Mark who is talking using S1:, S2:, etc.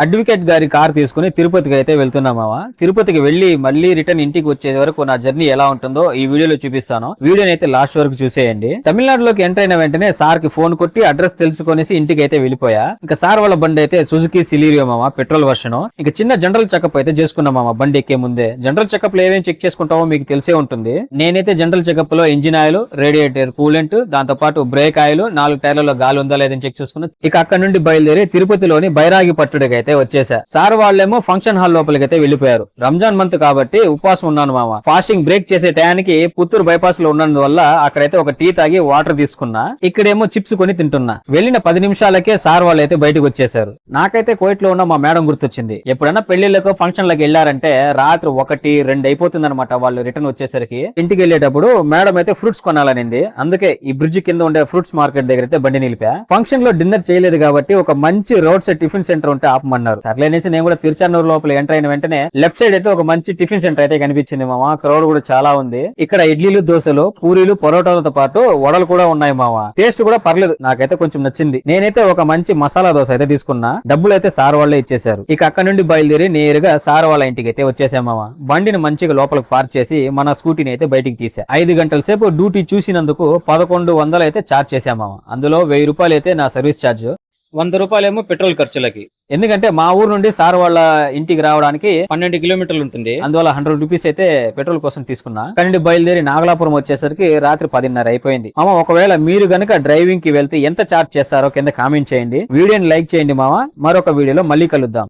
S1: Advocate గారి car తీసుకుని తిరుపతికి అయితే వెళ్తున్నామావా. తిరుపతికి వెళ్లి మళ్ళీ రిటర్న్ ఇంటికి వచ్చే వరకు నా జర్నీ ఎలా ఉంటుందో ఈ వీడియోలో చూపిస్తాను. వీడియోని అయితే లాస్ట్ వరకు చూసేయండి. తమిళనాడులోకి ఎంటర్ అయిన వెంటనే సార్ కి ఫోన్ కొట్టి అడ్రస్ తెలుసుకొనేసి ఇంటికి అయితే వెళ్ళిపోయా. ఇంకా సార్ వాళ్ళ బండి అయితే సుజుకి సిలీరియో మామ, పెట్రోల్ వర్షన్. ఇంకా చిన్న జనరల్ చెకప్ అయితే చేసుకున్నాం మామ. బండి ఎక్కే ముందే జనరల్ చెకప్ లో ఏమేమి చెక్ చేసుకుంటామో మీకు తెలిసే ఉంటుంది. నేనైతే జనరల్ చెకప్ లో ఇంజిన్ ఆయిల్, రేడియేటర్ కూలెంట్, దాంతో పాటు బ్రేక్ ఆయిల్, 4 టైర్లలో గాలి ఉందా లేదని చెక్ చేసుకున్నా. ఇక అక్కడ నుండి బయలుదేరి తిరుపతిలోని బైరాగి పట్టుడికి అయితే వచ్చేసా. సార్ వాళ్ళేమో ఫంక్షన్ హాల్ లోపలికి అయితే వెళ్లిపోయారు. రంజాన్ మంత్ కాబట్టి ఉపవాసం ఉన్నాను మామ. ఫాస్టింగ్ బ్రేక్ చేసే టయానికి పుత్తూరు బైపాస్ లో ఉన్నందువల్ల అక్కడైతే ఒక టీ తాగి వాటర్ తీసుకున్నా. ఇక్కడేమో చిప్స్ కొని తింటున్నా. వెళ్ళిన 10 నిమిషాలకే సార్ వాళ్ళు అయితే బయటకు వచ్చేసారు. నాకైతే కోయిట్ లో ఉన్న మా మేడం గుర్తొచ్చింది. ఎప్పుడైనా పెళ్లిళ్ళకో ఫంక్షన్లకు వెళ్లారంటే రాత్రి 1, 2 అయిపోతుంది అనమాట. వాళ్ళు రిటర్న్ వచ్చేసరికి ఇంటికి వెళ్ళేటప్పుడు మేడం అయితే ఫ్రూట్స్ కొనాలనింది. అందుకే ఈ బ్రిడ్జ్ కింద ఉండే ఫ్రూట్స్ మార్కెట్ దగ్గర అయితే బండి నిలిపా. ఫంక్షన్ లో డిన్నర్ చేయలేదు కాబట్టి ఒక మంచి రోడ్ సైడ్ టిఫిన్ సెంటర్ ఉంటే ఆపమన్నారు. సర్లేనేసి నేను కూడా తిరుచానూరు లోపల ఎంటర్ అయిన వెంటనే లెఫ్ట్ సైడ్ అయితే ఒక మంచి టిఫిన్ సెంటర్ అయితే కనిపించింది మామ. క్రౌడ్ కూడా చాలా ఉంది. ఇక్కడ ఇడ్లీలు, దోశలు, పూరీలు, పొరోటాలతో పాటు వడలు కూడా ఉన్నాయి మామ. టేస్ట్ కూడా పర్లేదు, నాకైతే కొంచెం నచ్చింది. నేనైతే ఒక మంచి మసాలా దోశ అయితే తీసుకున్నా. డబ్బులు అయితే సార్ వాళ్ళే ఇచ్చేశారు. ఇక అక్కడ నుండి బయలుదేరి నేరుగా సార్ వాళ్ళ ఇంటికి అయితే వచ్చేసాం మామ. బండిని మంచిగా లోపలికి పార్క్ చేసి మన స్కూటీని అయితే బయటికి తీసా. 5 గంటల సేపు డ్యూటీ చూసినందుకు 1100 అయితే ఛార్జ్ చేశాం మామ. అందులో 1000 రూపాయలు అయితే నా సర్వీస్ ఛార్జ్, 100 రూపాయలేమో పెట్రోల్ ఖర్చులకి. ఎందుకంటే మా ఊరు నుండి సార్ వాళ్ళ ఇంటికి రావడానికి 12 కిలోమీటర్లు ఉంటుంది. అందువల్ల 100 రూపీస్ అయితే పెట్రోల్ కోసం తీసుకున్నా. కానీ బయలుదేరి నాగలాపురం వచ్చేసరికి రాత్రి 10:30 అయిపోయింది. మామ, ఒకవేళ మీరు గనక డ్రైవింగ్ కి వెళ్తే ఎంత ఛార్జ్ చేస్తారో కింద కామెంట్ చేయండి. వీడియోని లైక్ చేయండి మామ. మరొక వీడియోలో మళ్ళీ కలుద్దాం.